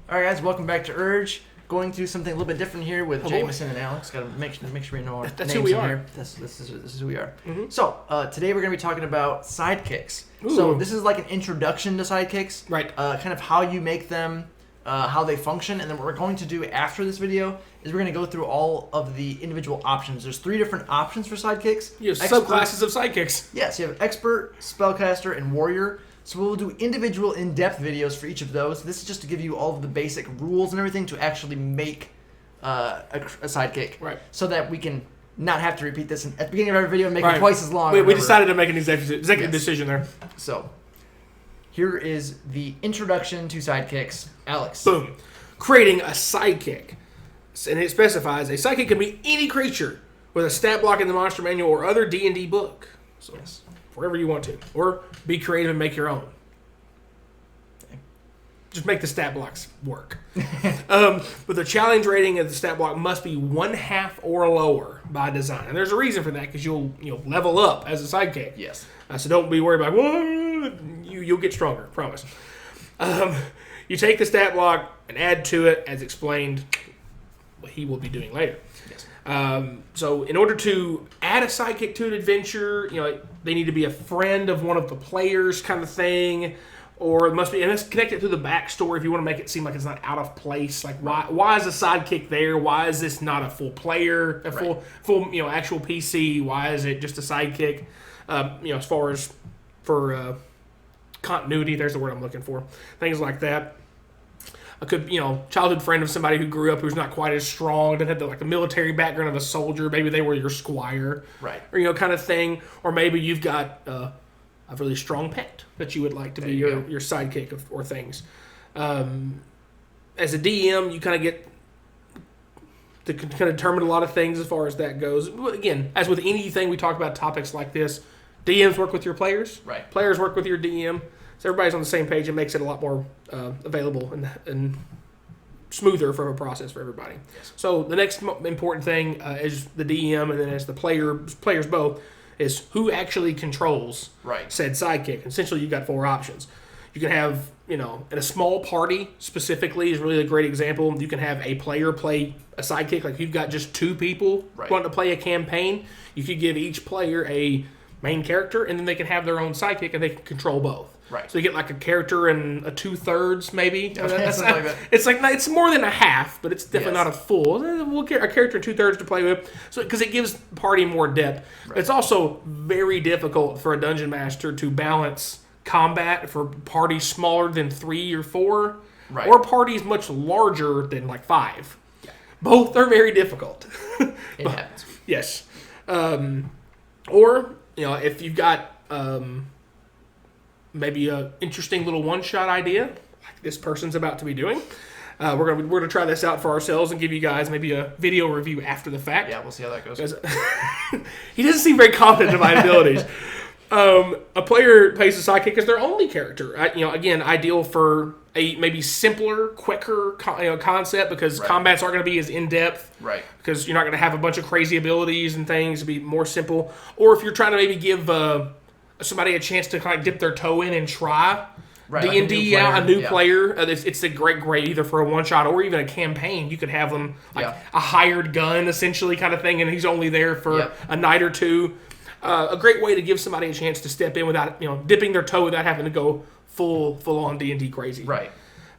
Alright guys, welcome back to Urge. Going through something a little bit different here with Jameson and Alex. Gotta make sure we know our That's names who we in are. here. This is who we are. Mm-hmm. So, today we're going to be talking about sidekicks. Ooh. So, this is like an introduction to sidekicks. Right. Kind of how you make them, how they function, and then what we're going to do after this video is we're going to go through all of the individual options. There's 3 different options for sidekicks. You have subclasses of sidekicks. Yes, you have Expert, Spellcaster, and Warrior. So we'll do individual in-depth videos for each of those. This is just to give you all of the basic rules and everything to actually make a sidekick. Right. So that we can not have to repeat this at the beginning of every video and make it twice as long. We decided to make an executive decision there. So, here is the introduction to sidekicks. Alex. Boom. Creating a sidekick. And it specifies a sidekick can be any creature with a stat block in the monster manual or other D&D book. So, Yes. wherever you want to. Or be creative and make your own. Just make the stat blocks work. But the challenge rating of the stat block must be 1/2 or lower by design. And there's a reason for that, because you'll level up as a sidekick. Yes. So don't be worried about, you'll get stronger, promise. You take the stat block and add to it, as explained, what he will be doing later. Yes. So in order to add a sidekick to an adventure, they need to be a friend of one of the players, kind of thing, or it must be, and it's connected to the backstory if you want to make it seem like it's not out of place. Like why is a sidekick there? Why is this not a full player, full actual PC? Why is it just a sidekick? As far as for continuity, there's the word I'm looking for. Things like that. I could, childhood friend of somebody who grew up who's not quite as strong, that had the military background of a soldier. Maybe they were your squire, Right? Or kind of thing. Or maybe you've got a really strong pet that you would like to be your sidekick or things. As a DM, you kind of get to kind of determine a lot of things as far as that goes. Again, as with anything we talk about topics like this, DMs work with your players. Right. Players work with your DM. So everybody's on the same page. It makes it a lot more available and smoother from a process for everybody. Yes. So the next important thing is the DM, and then as the players both, is who actually controls said sidekick. Essentially, you've got 4 options. You can have, in a small party specifically is really a great example. You can have a player play a sidekick. Like, you've got just 2 people wanting to play a campaign. You could give each player a main character, and then they can have their own sidekick, and they can control both. Right. So you get like a character and a 2/3 maybe. Something like that. It's more than a half, but it's definitely not a full. We'll get a character and 2/3 to play with, so because it gives the party more depth. Right. It's also very difficult for a dungeon master to balance combat for parties smaller than 3 or 4, or parties much larger than 5. Yeah. Both are very difficult. It happens. Yes. Or if you've got maybe a interesting little one-shot idea, like this person's about to be doing. We're gonna try this out for ourselves and give you guys maybe a video review after the fact. Yeah, we'll see how that goes. He doesn't seem very confident in my abilities. A player plays a sidekick as their only character. Again, ideal for a maybe simpler, quicker concept, because combats aren't going to be as in-depth. Right. Because you're not going to have a bunch of crazy abilities and things. It'll be more simple. Or if you're trying to maybe give somebody a chance to kind of dip their toe in and try D&D out, a new player. It's a great either for a one-shot or even a campaign. You could have them a hired gun, essentially, kind of thing, and he's only there for a night or 2. A great way to give somebody a chance to step in without, dipping their toe without having to go full-on D&D crazy. Right.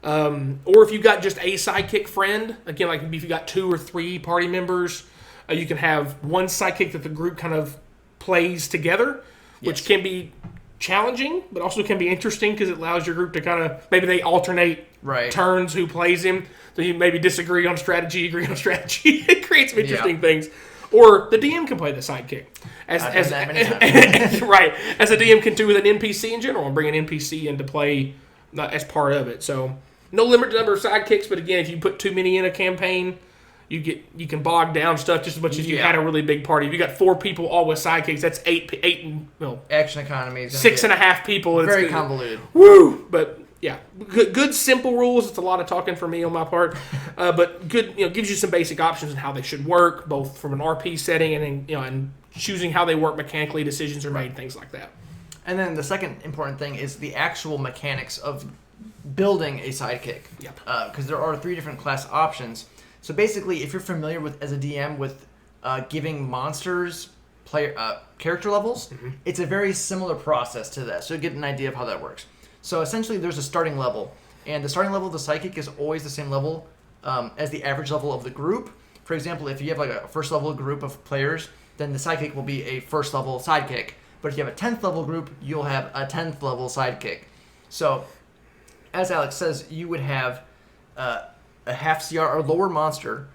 Or if you've got just a sidekick friend, again, like if you've got 2 or 3 party members, you can have one sidekick that the group kind of plays together, which can be challenging, but also can be interesting because it allows your group to kind of, maybe they alternate turns who plays him. So you maybe disagree on strategy, agree on strategy. It creates some interesting things. Or the DM can play the sidekick. As a DM can do with an NPC in general, and bring an NPC into play as part of it. So no limited number of sidekicks, but again, if you put too many in a campaign, you can bog down stuff just as much as you had a really big party. If you got 4 people all with sidekicks, that's 8 action economy is 6.5 people. Very convoluted. Woo! But yeah, good simple rules. It's a lot of talking for me on my part, but good. Gives you some basic options on how they should work, both from an RP setting and and choosing how they work mechanically. Decisions are made, things like that. And then the second important thing is the actual mechanics of building a sidekick. Yep. Because there are 3 different class options. So basically, if you're familiar with as a DM with giving monsters character levels, it's a very similar process to that. So you get an idea of how that works. So essentially, there's a starting level, and the starting level of the Sidekick is always the same level as the average level of the group. For example, if you have like a first level group of players, then the Sidekick will be a first level Sidekick. But if you have a 10th level group, you'll have a 10th level Sidekick. So, as Alex says, you would have a half CR or lower monster,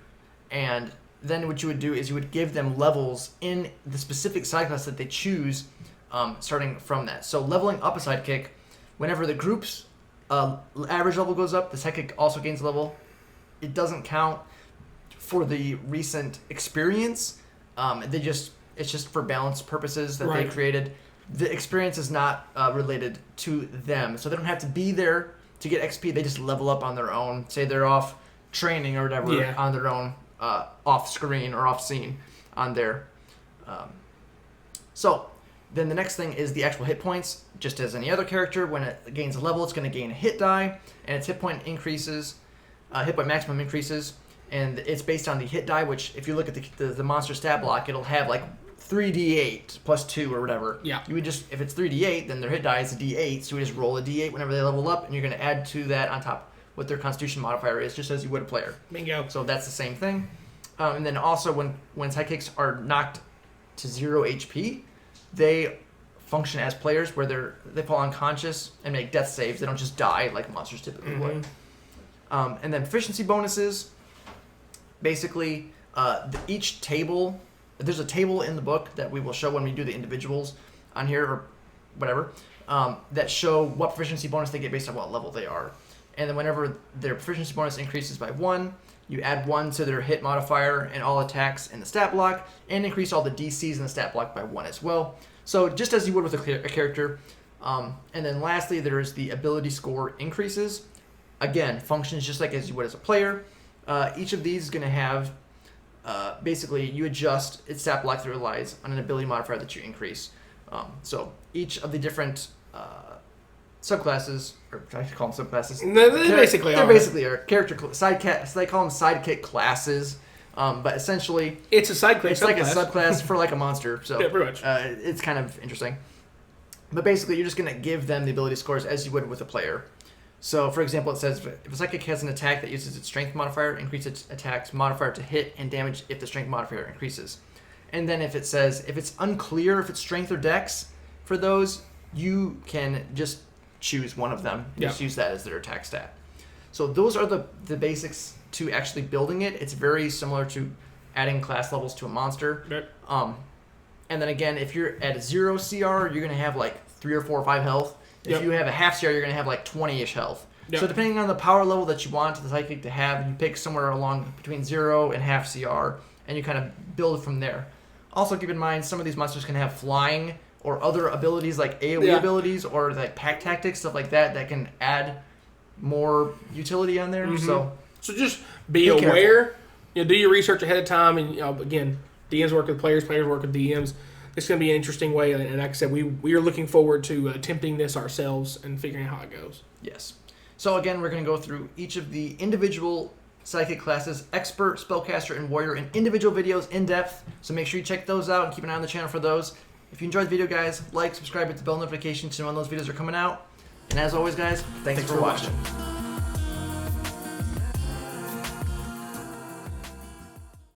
and then what you would do is you would give them levels in the specific side class that they choose, starting from that. So leveling up a Sidekick, whenever the group's average level goes up, the Sidekick also gains level. It doesn't count for the recent experience. It's just for balance purposes that they created. The experience is not related to them, so they don't have to be there to get XP. They just level up on their own. Say they're off training or whatever on their own, off screen or off scene on their. So then the next thing is the actual hit points. Just as any other character, when it gains a level, it's going to gain a hit die, and its hit point increases. Hit point maximum increases, and it's based on the hit die. Which, if you look at the monster stat block, it'll have like 3d8 plus 2 or whatever. Yeah. You would just, if it's 3d8, then their hit die is a d8, so you just roll a d8 whenever they level up, and you're going to add to that on top what their constitution modifier is, just as you would a player. Bingo. So that's the same thing. And then also when sidekicks are knocked to 0 HP, they function as players where they fall unconscious and make death saves. They don't just die like monsters typically would. And then proficiency bonuses. Basically, each table... There's a table in the book that we will show when we do the individuals on here or whatever that show what proficiency bonus they get based on what level they are. And then whenever their proficiency bonus increases by 1, you add 1 to their hit modifier and all attacks in the stat block, and increase all the DCs in the stat block by 1 as well. So just as you would with a character. And then lastly, there is the ability score increases. Again, functions just like as you would as a player. Each of these is going to have... basically, you adjust its stat block that relies on an ability modifier that you increase. So each of the different subclasses, or I should call them subclasses. They basically are character sidekick. So they call them sidekick classes. But essentially, it's a sidekick. It's like a subclass for like a monster. So yeah, pretty much. It's kind of interesting. But basically, you're just going to give them the ability scores as you would with a player. So, for example, it says if a Sidekick has an attack that uses its strength modifier, increase its attack's modifier to hit and damage if the strength modifier increases. And then if it says, if it's unclear if it's strength or dex for those, you can just choose one of them. Just use that as their attack stat. So those are the basics to actually building it. It's very similar to adding class levels to a monster. Yep. And then again, if you're at 0 CR, you're going to have like 3 or 4 or 5 health. If you have a half CR, you're going to have like 20-ish health. Yep. So depending on the power level that you want the Sidekick to have, you pick somewhere along between 0 and half CR, and you kind of build from there. Also keep in mind, some of these monsters can have flying or other abilities like AoE abilities or like pack tactics, stuff like that can add more utility on there. So just be aware. Do your research ahead of time, and again, DMs work with players work with DMs. It's going to be an interesting way, and like I said, we are looking forward to attempting this ourselves and figuring out how it goes. Yes. So again, we're going to go through each of the individual Sidekick classes, Expert, Spellcaster, and Warrior, in individual videos in depth. So make sure you check those out and keep an eye on the channel for those. If you enjoyed the video, guys, like, subscribe, hit the bell notification to know when those videos are coming out. And as always, guys, thanks for watching.